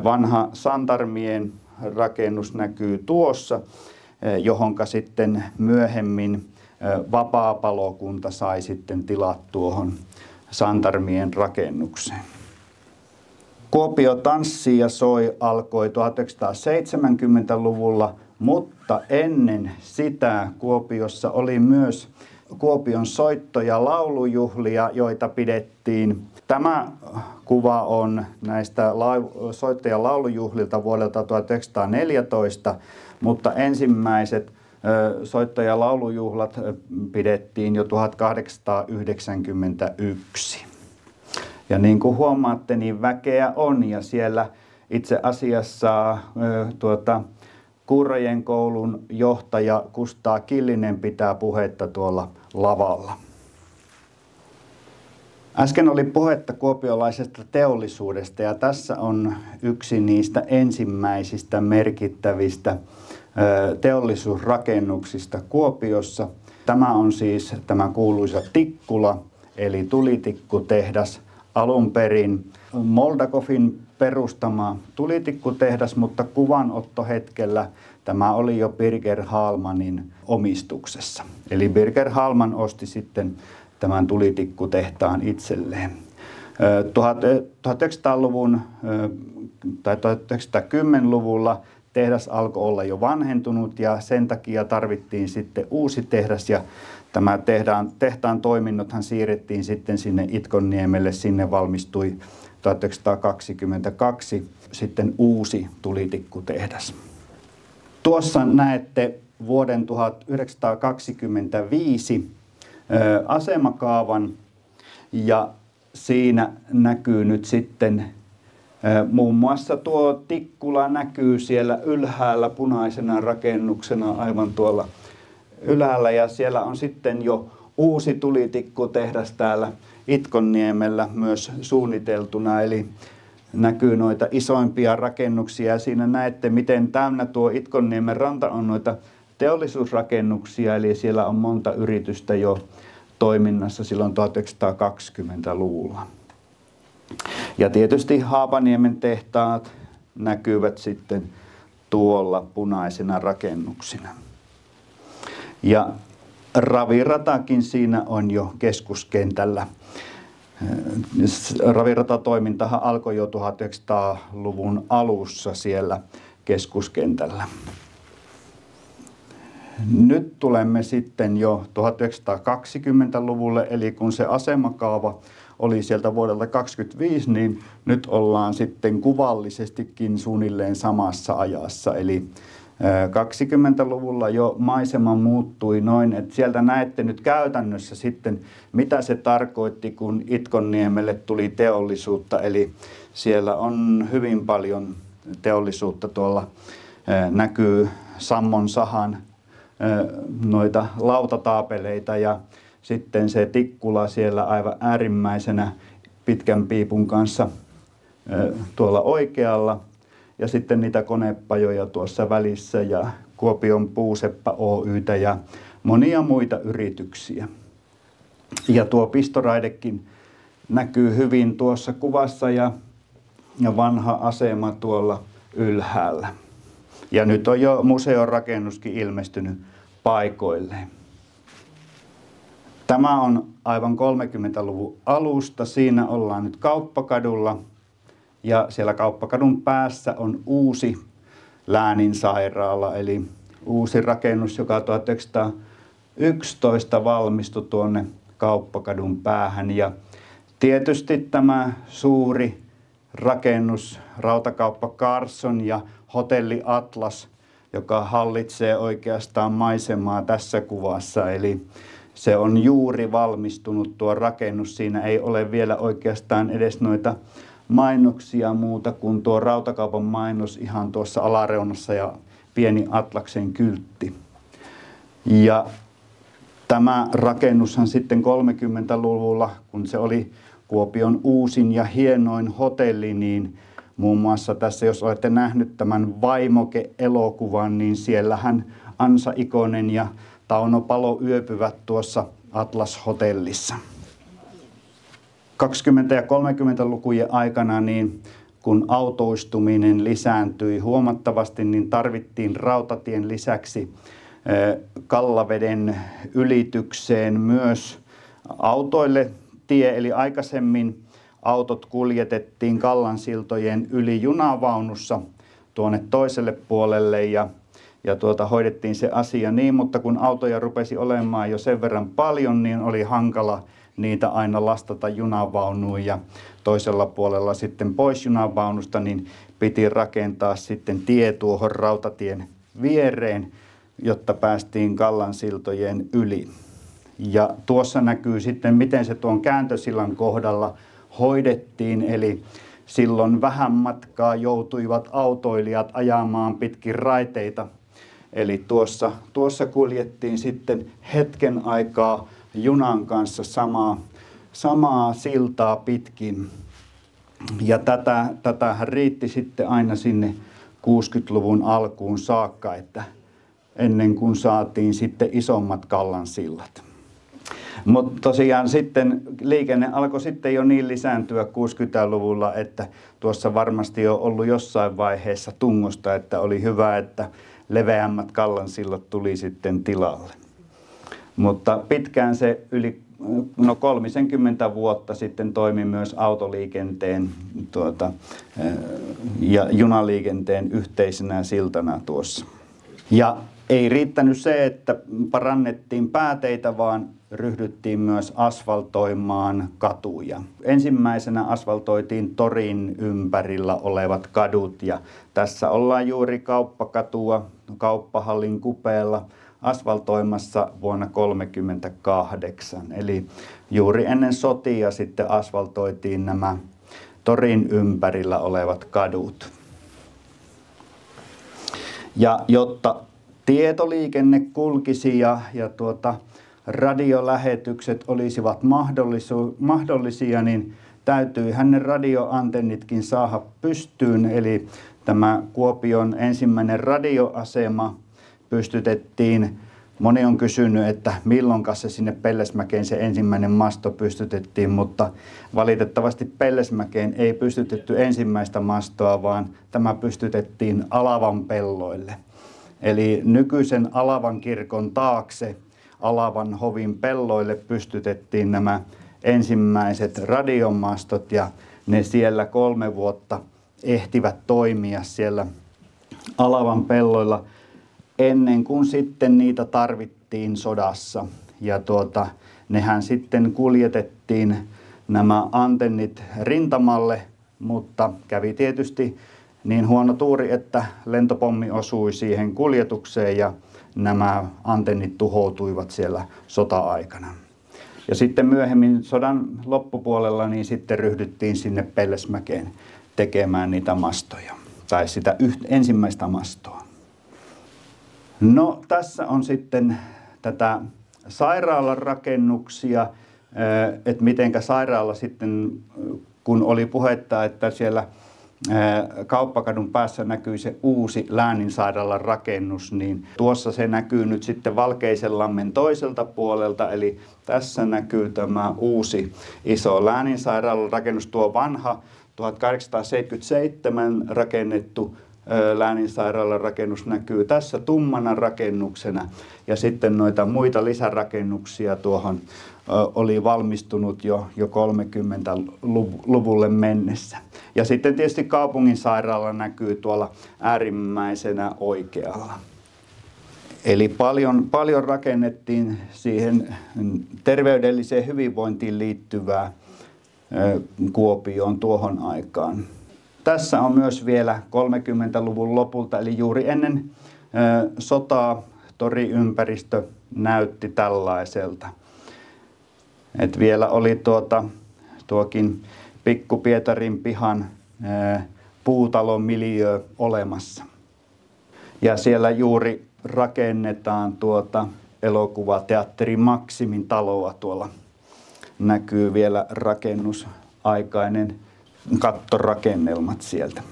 Vanha Santarmien rakennus näkyy tuossa, johonka sitten myöhemmin vapaapalokunta sai sitten tilat tuohon Santarmien rakennukseen. Kuopio tanssii ja soi alkoi 1970-luvulla, mutta ennen sitä Kuopiossa oli myös Kuopion soitto- ja laulujuhlia, joita pidettiin. Tämä kuva on näistä soitto- ja laulujuhlilta vuodelta 1914, mutta ensimmäiset soitto- ja laulujuhlat pidettiin jo 1891. Ja niin kuin huomaatte, niin väkeä on ja siellä itse asiassa Kuurojen koulun johtaja Kustaa Killinen pitää puhetta tuolla lavalla. Äsken oli puhetta kuopiolaisesta teollisuudesta ja tässä on yksi niistä ensimmäisistä merkittävistä teollisuusrakennuksista Kuopiossa. Tämä on siis tämä kuuluisa Tikkula eli tulitikkutehdas, alun perin Moldakovin perustama tulitikkutehdas, mutta kuvanottohetkellä tämä oli jo Birger Hallmanin omistuksessa. Eli Birger Hallman osti sitten tämän tulitikkutehtaan itselleen. 1900-luvun tai 1910-luvulla tehdas alkoi olla jo vanhentunut ja sen takia tarvittiin sitten uusi tehdas ja tämä tehtaan toiminnothan siirrettiin sitten sinne Itkonniemelle. Sinne valmistui 1922 sitten uusi tulitikkutehdas. Tuossa näette vuoden 1925 asemakaavan ja siinä näkyy nyt sitten muun muassa tuo Tikkula näkyy siellä ylhäällä punaisena rakennuksena aivan tuolla ylhäällä ja siellä on sitten jo uusi tulitikkutehdas täällä Itkonniemellä myös suunniteltuna, eli näkyy noita isoimpia rakennuksia ja siinä näette miten täynnä tuo Itkonniemen ranta on noita teollisuusrakennuksia, eli siellä on monta yritystä jo toiminnassa silloin 1920-luvulla. Ja tietysti Haapaniemen tehtaat näkyvät sitten tuolla punaisina rakennuksina. Ja raviratakin siinä on jo keskuskentällä. Raviratatoimintahan alkoi jo 1900-luvun alussa siellä keskuskentällä. Nyt tulemme sitten jo 1920-luvulle, eli kun se asemakaava oli sieltä vuodelta 1925, niin nyt ollaan sitten kuvallisestikin suunnilleen samassa ajassa. Eli 20-luvulla jo maisema muuttui noin, että sieltä näette nyt käytännössä sitten, mitä se tarkoitti, kun Itkonniemelle tuli teollisuutta. Eli siellä on hyvin paljon teollisuutta tuolla, näkyy Sammon sahan noita lautataapeleita ja sitten se Tikkula siellä aivan äärimmäisenä pitkän piipun kanssa tuolla oikealla. Ja sitten niitä konepajoja tuossa välissä ja Kuopion Puuseppä Oy:tä ja monia muita yrityksiä. Ja tuo pistoraidekin näkyy hyvin tuossa kuvassa ja vanha asema tuolla ylhäällä. Ja nyt on jo museon rakennuskin ilmestynyt paikoilleen. Tämä on aivan 30-luvun alusta. Siinä ollaan nyt Kauppakadulla. Ja siellä Kauppakadun päässä on uusi lääninsairaala, eli uusi rakennus, joka 1911 valmistui tuonne Kauppakadun päähän. Ja tietysti tämä suuri rakennus, Rautakauppa Carson ja Hotelli Atlas, joka hallitsee oikeastaan maisemaa tässä kuvassa. Eli se on juuri valmistunut tuo rakennus. Siinä ei ole vielä oikeastaan edes noita mainoksia muuta kuin tuo Rautakaupan mainos ihan tuossa alareunassa ja pieni Atlaksen kyltti. Ja tämä rakennushan sitten 30-luvulla, kun se oli Kuopion uusin ja hienoin hotelli, niin muun muassa tässä, jos olette nähnyt tämän Vaimoke-elokuvan, niin siellähän Ansa Ikonen ja Tauno Palo yöpyvät tuossa Atlas-hotellissa. 20- ja 30-lukujen aikana, niin kun autoistuminen lisääntyi huomattavasti, niin tarvittiin rautatien lisäksi Kallaveden ylitykseen myös autoille tie. Eli aikaisemmin autot kuljetettiin Kallansiltojen yli junavaunussa tuonne toiselle puolelle ja hoidettiin se asia niin, mutta kun autoja rupesi olemaan jo sen verran paljon, niin oli hankala niitä aina lastata junavaunuun ja toisella puolella sitten pois junavaunusta, niin piti rakentaa sitten tie tuohon rautatien viereen, jotta päästiin Kallansiltojen yli. Ja tuossa näkyy sitten, miten se tuon kääntösillan kohdalla hoidettiin, eli silloin vähän matkaa joutuivat autoilijat ajamaan pitkin raiteita. Eli tuossa kuljettiin sitten hetken aikaa junan kanssa samaa siltaa pitkin. Ja tätähän riitti sitten aina sinne 60-luvun alkuun saakka, että ennen kuin saatiin sitten isommat Kallansillat. Mutta tosiaan sitten liikenne alkoi sitten jo niin lisääntyä 60-luvulla, että tuossa varmasti on ollut jossain vaiheessa tungosta, että oli hyvä, että leveämmät Kallansillat tuli sitten tilalle. Mutta pitkään se yli 30 vuotta sitten toimi myös autoliikenteen ja junaliikenteen yhteisenä siltana tuossa. Ja ei riittänyt se, että parannettiin pääteitä, vaan ryhdyttiin myös asfaltoimaan katuja. Ensimmäisenä asfaltoitiin torin ympärillä olevat kadut ja tässä ollaan juuri Kauppakatua Kauppahallin kupeella asfaltoimassa vuonna 1938. Eli juuri ennen sotia sitten asfaltoitiin nämä torin ympärillä olevat kadut. Ja jotta tietoliikenne kulkisi ja radiolähetykset olisivat mahdollisia, niin täytyyhän ne radioantennitkin saada pystyyn. Eli tämä Kuopion ensimmäinen radioasema pystytettiin. Moni on kysynyt, että milloinka se sinne Pellesmäkeen se ensimmäinen masto pystytettiin, mutta valitettavasti Pellesmäkeen ei pystytetty ensimmäistä mastoa, vaan tämä pystytettiin Alavan pelloille. Eli nykyisen Alavan kirkon taakse Alavan hovin pelloille pystytettiin nämä ensimmäiset radiomastot ja ne siellä 3 vuotta ehtivät toimia siellä Alavan pelloilla ennen kuin sitten niitä tarvittiin sodassa. Ja nehän sitten kuljetettiin nämä antennit rintamalle, mutta kävi tietysti niin huono tuuri, että lentopommi osui siihen kuljetukseen ja nämä antennit tuhoutuivat siellä sota-aikana. Ja sitten myöhemmin sodan loppupuolella niin sitten ryhdyttiin sinne Pellesmäkeen tekemään niitä mastoja, tai sitä ensimmäistä mastoa. No tässä on sitten tätä sairaalan rakennuksia, että mitenkä sairaala sitten, kun oli puhetta, että siellä Kauppakadun päässä näkyy se uusi lääninsairaalan rakennus, niin tuossa se näkyy nyt sitten Valkeisenlammen toiselta puolelta, eli tässä näkyy tämä uusi iso lääninsairaalan rakennus, tuo vanha 1877 rakennettu lääninsairaalan rakennus näkyy tässä tummana rakennuksena ja sitten noita muita lisärakennuksia tuohon oli valmistunut jo 30-luvulle mennessä. Ja sitten tietysti kaupungin sairaala näkyy tuolla äärimmäisenä oikealla. Eli paljon rakennettiin siihen terveydelliseen hyvinvointiin liittyvää Kuopioon tuohon aikaan. Tässä on myös vielä 30-luvun lopulta, eli juuri ennen sotaa toriympäristö näytti tällaiselta. Et vielä oli tuokin Pikku Pietarin pihan puutalon miljöö olemassa. Ja siellä juuri rakennetaan elokuvateatteri Maksimin taloa. Tuolla näkyy vielä rakennusaikainen kattorakennelmat sieltä.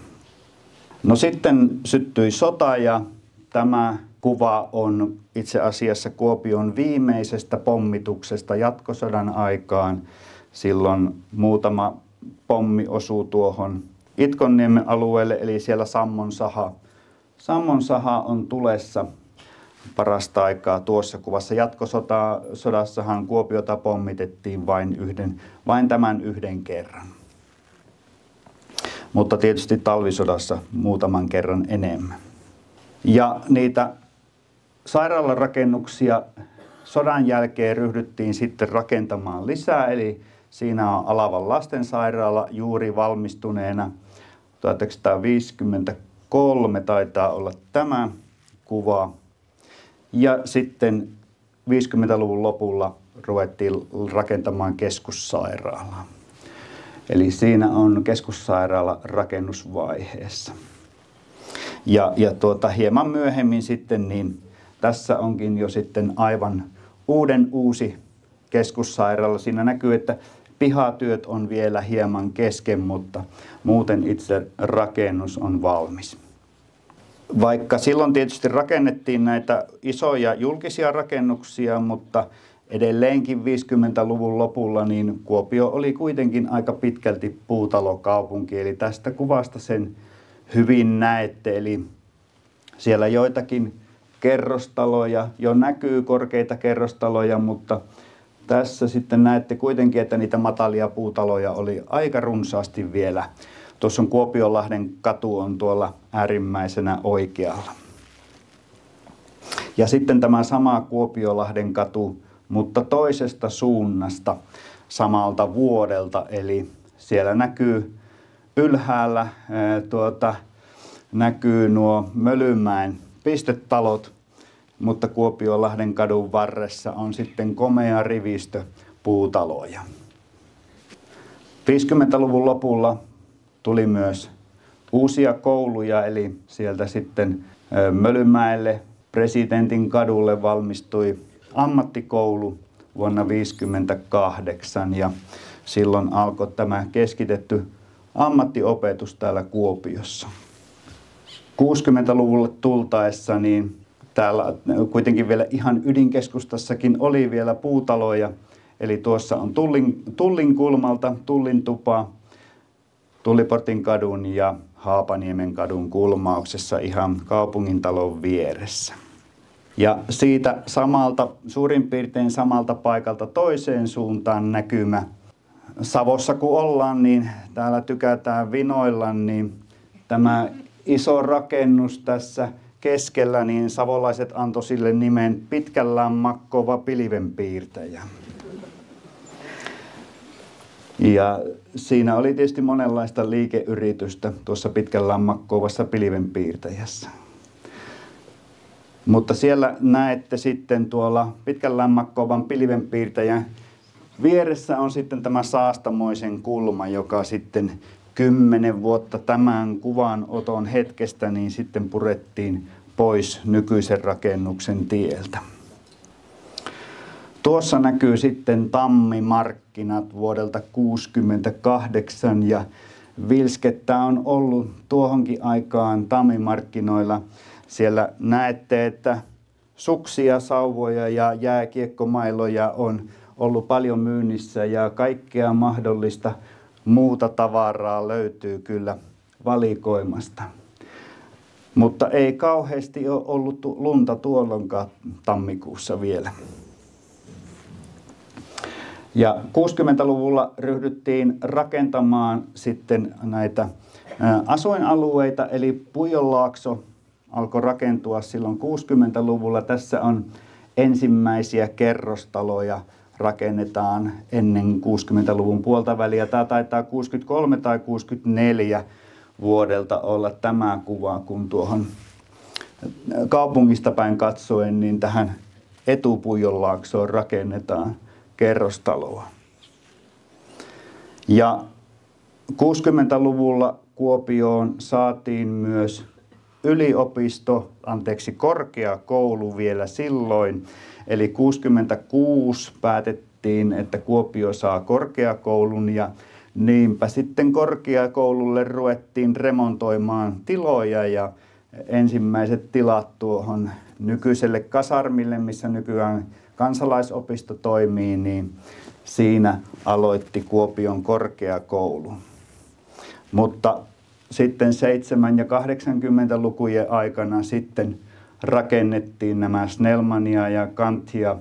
No sitten syttyi sota ja tämä kuva on itse asiassa Kuopion viimeisestä pommituksesta jatkosodan aikaan. Silloin muutama pommi osuu tuohon Itkonniemen alueelle, eli siellä Sammon saha. Sammon saha on tulessa parasta aikaa tuossa kuvassa. Jatkosodassahan Kuopiota pommitettiin vain tämän yhden kerran. Mutta tietysti talvisodassa muutaman kerran enemmän. Ja niitä sairaalarakennuksia sodan jälkeen ryhdyttiin sitten rakentamaan lisää, eli siinä on Alavan lastensairaala juuri valmistuneena. 1953 taitaa olla tämä kuva. Ja sitten 50-luvun lopulla ruvettiin rakentamaan keskussairaalaa. Eli siinä on keskussairaala rakennusvaiheessa. Ja hieman myöhemmin sitten, niin tässä onkin jo sitten aivan uusi keskussairaala. Siinä näkyy, että pihatyöt on vielä hieman kesken, mutta muuten itse rakennus on valmis. Vaikka silloin tietysti rakennettiin näitä isoja julkisia rakennuksia, mutta edelleenkin 50-luvun lopulla niin Kuopio oli kuitenkin aika pitkälti puutalokaupunki. Eli tästä kuvasta sen hyvin näette. Eli siellä joitakin kerrostaloja, jo näkyy korkeita kerrostaloja, mutta tässä sitten näette kuitenkin, että niitä matalia puutaloja oli aika runsaasti vielä. Tuossa on Kuopionlahden katu on tuolla äärimmäisenä oikealla. Ja sitten tämä sama Kuopionlahden katu, mutta toisesta suunnasta samalta vuodelta. Eli siellä näkyy ylhäällä näkyy nuo Mölymäen pistetalot, mutta Kuopionlahden kadun varressa on sitten komea rivistö puutaloja. 50-luvun lopulla tuli myös uusia kouluja, eli sieltä sitten Mölymäelle Presidentin kadulle valmistui ammattikoulu vuonna 1958 ja silloin alkoi tämä keskitetty ammattiopetus täällä Kuopiossa. 60-luvulle tultaessa niin täällä kuitenkin vielä ihan ydinkeskustassakin oli vielä puutaloja. Eli tuossa on Tullin kulmalta Tullin tupa, Tulliportin kadun ja Haapaniemen kadun kulmauksessa ihan kaupungin talon vieressä. Ja siitä suurin piirtein samalta paikalta toiseen suuntaan näkymä. Savossa kun ollaan, niin täällä tykätään vinoilla, niin tämä iso rakennus tässä keskellä, niin savolaiset antoi sille nimen Pitkällään makkova pilvenpiirtäjä. Ja siinä oli tietysti monenlaista liikeyritystä tuossa Pitkällään makkovassa pilvenpiirtäjässä. Mutta siellä näette sitten tuolla Pitkällään makkovan pilvenpiirtäjän vieressä on sitten tämä Saastamoisen kulma, joka sitten 10 vuotta tämän kuvanoton hetkestä niin sitten purettiin pois nykyisen rakennuksen tieltä. Tuossa näkyy sitten Tammimarkkinat vuodelta 1968 ja vilskettä on ollut tuohonkin aikaan Tammimarkkinoilla. Siellä näette, että suksia, sauvoja ja jääkiekkomailoja on ollut paljon myynnissä ja kaikkea mahdollista muuta tavaraa löytyy kyllä valikoimasta. Mutta ei kauheasti ole ollut lunta tuolloinkaan tammikuussa vielä. Ja 60-luvulla ryhdyttiin rakentamaan sitten näitä asuinalueita, eli Pujonlaakso alkoi rakentua silloin 60-luvulla. Tässä on ensimmäisiä kerrostaloja rakennetaan ennen 60-luvun puolta väliä. Tämä taitaa 63 tai 64 vuodelta olla tämä kuva, kun tuohon kaupungista päin katsoen, niin tähän Etupujonlaaksoon rakennetaan kerrostaloa. Ja 60-luvulla Kuopioon saatiin myös korkeakoulu vielä silloin. Eli 66 päätettiin, että Kuopio saa korkeakoulun ja niinpä sitten korkeakoululle ruvettiin remontoimaan tiloja ja ensimmäiset tilat tuohon nykyiselle kasarmille, missä nykyään kansalaisopisto toimii, niin siinä aloitti Kuopion korkeakoulu. Mutta sitten 70- ja 80-lukujen aikana sitten rakennettiin nämä Snellmania ja Kanthia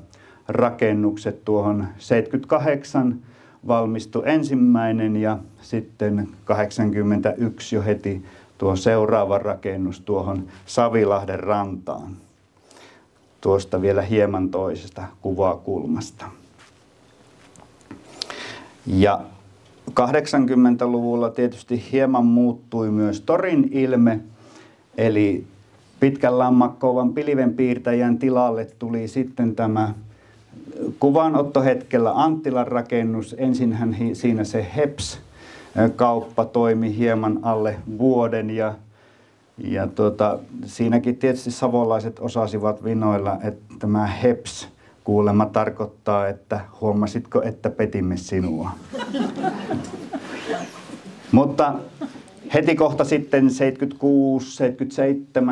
rakennukset tuohon 78 valmistui ensimmäinen ja sitten 81 jo heti tuo seuraava rakennus tuohon Savilahden rantaan. Tuosta vielä hieman toisesta kuvakulmasta. Ja 80-luvulla tietysti hieman muuttui myös torin ilme, eli Pitkällään makkovan pilvenpiirtäjän tilalle tuli sitten tämä kuvanottohetkellä Anttilan rakennus. Ensinhän siinä se Heps-kauppa toimi hieman alle vuoden ja siinäkin tietysti savolaiset osasivat vinoilla, että tämä Heps kuulemma tarkoittaa, että huomasitko, että petimme sinua. Mutta heti kohta sitten 76-77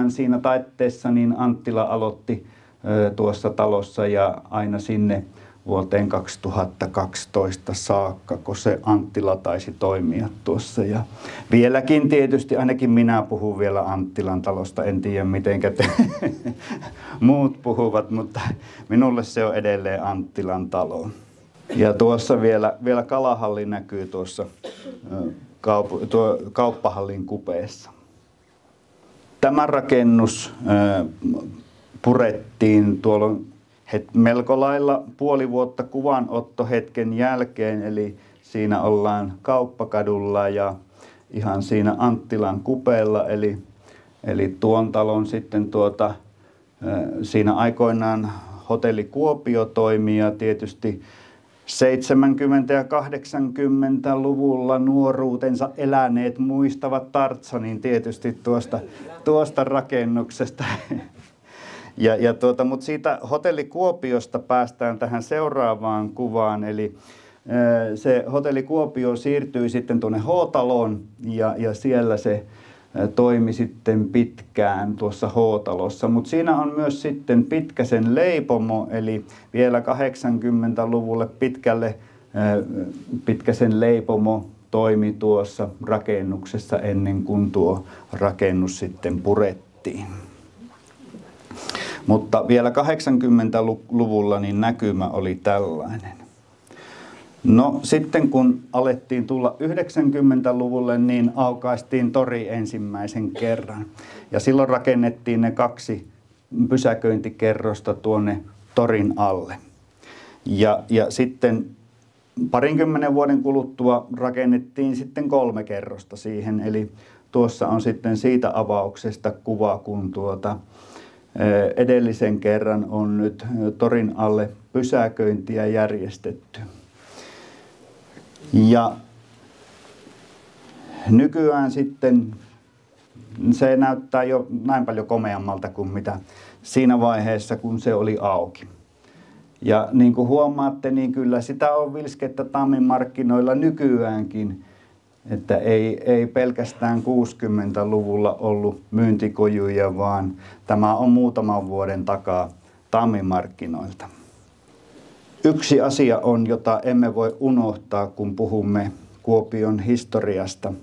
siinä taitteessa niin Anttila aloitti tuossa talossa ja aina sinne vuoteen 2012 saakka, kun se Anttila taisi toimia tuossa. Ja vieläkin tietysti, ainakin minä puhun vielä Anttilan talosta, en tiedä mitenkä muut puhuvat, mutta minulle se on edelleen Anttilan talo. Ja tuossa vielä kalahalli näkyy tuossa kauppahallin kupeessa. Tämä rakennus purettiin tuolla melko lailla puoli vuotta kuvanottohetken jälkeen, eli siinä ollaan Kauppakadulla ja ihan siinä Anttilan kupeella, eli tuon talon sitten siinä aikoinaan hotelli Kuopio toimi ja tietysti 70- ja 80-luvulla nuoruutensa eläneet muistavat Tartsonin tietysti tuosta rakennuksesta. Mutta siitä hotelli Kuopiosta päästään tähän seuraavaan kuvaan, eli se hotelli Kuopio siirtyi sitten tuonne H-taloon ja siellä se toimi sitten pitkään tuossa H-talossa. Mutta siinä on myös sitten Pitkäsen leipomo, eli vielä 80-luvulle pitkälle Pitkäsen leipomo toimi tuossa rakennuksessa ennen kuin tuo rakennus sitten purettiin. Mutta vielä 80-luvulla niin näkymä oli tällainen. No sitten kun alettiin tulla 90-luvulle, niin aukaistiin tori ensimmäisen kerran. Ja silloin rakennettiin ne 2 pysäköintikerrosta tuonne torin alle. Ja sitten 20 vuoden kuluttua rakennettiin sitten 3 kerrosta siihen. Eli tuossa on sitten siitä avauksesta kuva, kun edellisen kerran on nyt torin alle pysäköintiä järjestetty. Ja nykyään sitten se näyttää jo näin paljon komeammalta kuin mitä siinä vaiheessa, kun se oli auki. Ja niin kuin huomaatte, niin kyllä sitä on vilskettä Tammin markkinoilla nykyäänkin, että ei pelkästään 60-luvulla ollut myyntikojuja, vaan tämä on muutaman vuoden takaa Tammin markkinoilta. Yksi asia on, jota emme voi unohtaa, kun puhumme Kuopion historiasta.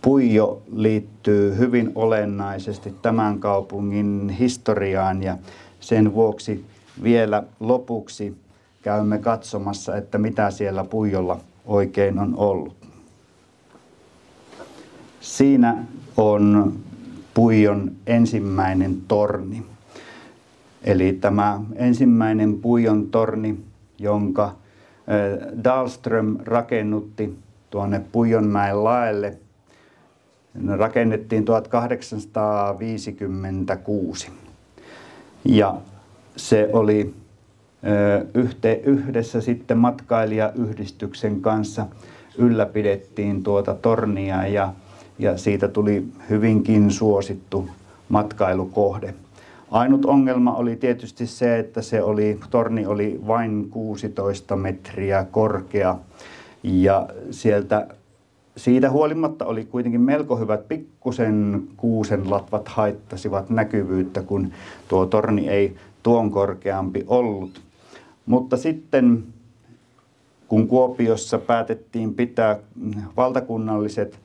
Puijo liittyy hyvin olennaisesti tämän kaupungin historiaan ja sen vuoksi vielä lopuksi käymme katsomassa, että mitä siellä Puijolla oikein on ollut. Siinä on Puijon ensimmäinen torni. Eli tämä ensimmäinen Puijon torni, jonka Dahlström rakennutti tuonne Puijonmäen laelle, rakennettiin 1856. Ja se oli yhdessä sitten matkailijayhdistyksen kanssa ylläpidettiin tuota tornia ja siitä tuli hyvinkin suosittu matkailukohde. Ainut ongelma oli tietysti se, että torni oli vain 16 metriä korkea ja siitä huolimatta oli kuitenkin melko hyvät, pikkusen kuusenlatvat haittasivat näkyvyyttä, kun tuo torni ei tuon korkeampi ollut. Mutta sitten kun Kuopiossa päätettiin pitää valtakunnalliset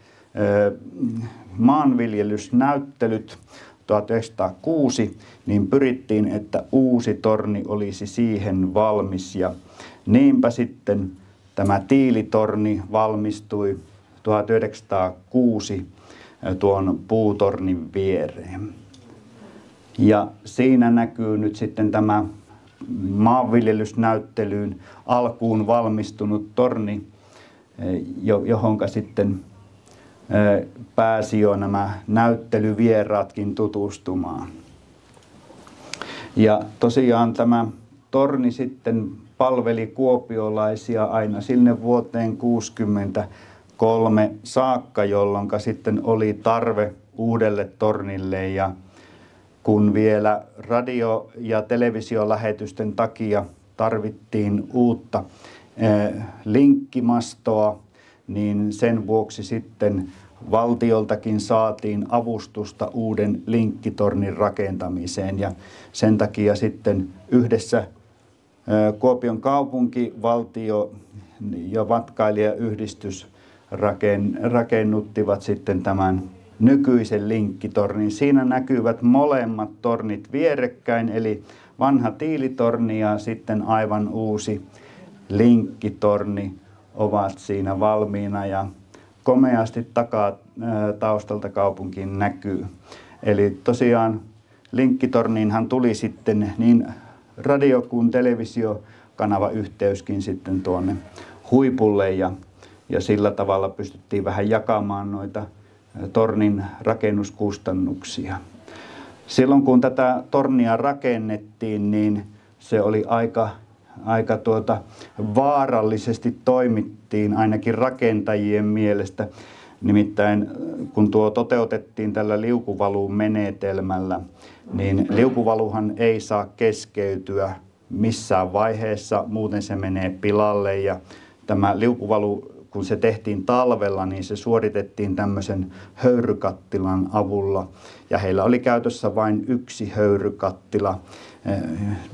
maanviljelysnäyttelyt 1906, niin pyrittiin, että uusi torni olisi siihen valmis. Ja niinpä sitten tämä tiilitorni valmistui 1906 tuon puutornin viereen. Ja siinä näkyy nyt sitten tämä maanviljelysnäyttelyyn alkuun valmistunut torni, johonka sitten pääsi jo nämä näyttelyvieraatkin tutustumaan. Ja tosiaan tämä torni sitten palveli kuopiolaisia aina sinne vuoteen 1963 saakka, jolloin sitten oli tarve uudelle tornille ja kun vielä radio- ja televisiolähetysten takia tarvittiin uutta linkkimastoa, niin sen vuoksi sitten valtioltakin saatiin avustusta uuden linkkitornin rakentamiseen ja sen takia sitten yhdessä Kuopion kaupunki, valtio ja matkailijayhdistys rakennuttivat sitten tämän nykyisen linkkitornin. Siinä näkyvät molemmat tornit vierekkäin, eli vanha tiilitorni ja sitten aivan uusi linkkitorni ovat siinä valmiina ja komeasti taustalta kaupunkiin näkyy. Eli tosiaan linkkitorniinhan tuli sitten niin radio- kuin televisiokanavayhteyskin sitten tuonne huipulle ja sillä tavalla pystyttiin vähän jakamaan noita tornin rakennuskustannuksia. Silloin kun tätä tornia rakennettiin, niin se oli aika vaarallisesti toimittiin ainakin rakentajien mielestä. Nimittäin kun tuo toteutettiin tällä liukuvalumenetelmällä, niin liukuvaluhan ei saa keskeytyä missään vaiheessa, muuten se menee pilalle. Ja tämä liukuvalu, kun se tehtiin talvella, niin se suoritettiin tämmöisen höyrykattilan avulla. Ja heillä oli käytössä vain yksi höyrykattila,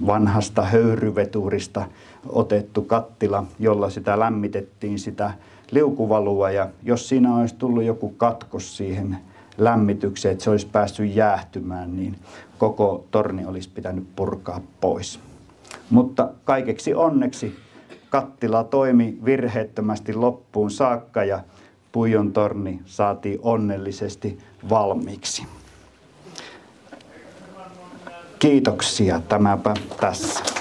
vanhasta höyryveturista otettu kattila, jolla sitä lämmitettiin sitä liukuvalua. Ja jos siinä olisi tullut joku katkos siihen lämmitykseen, että se olisi päässyt jäähtymään, niin koko torni olisi pitänyt purkaa pois. Mutta kaikeksi onneksi kattila toimi virheettömästi loppuun saakka ja Puijon torni saatiin onnellisesti valmiiksi. Kiitoksia, tämäpä tässä.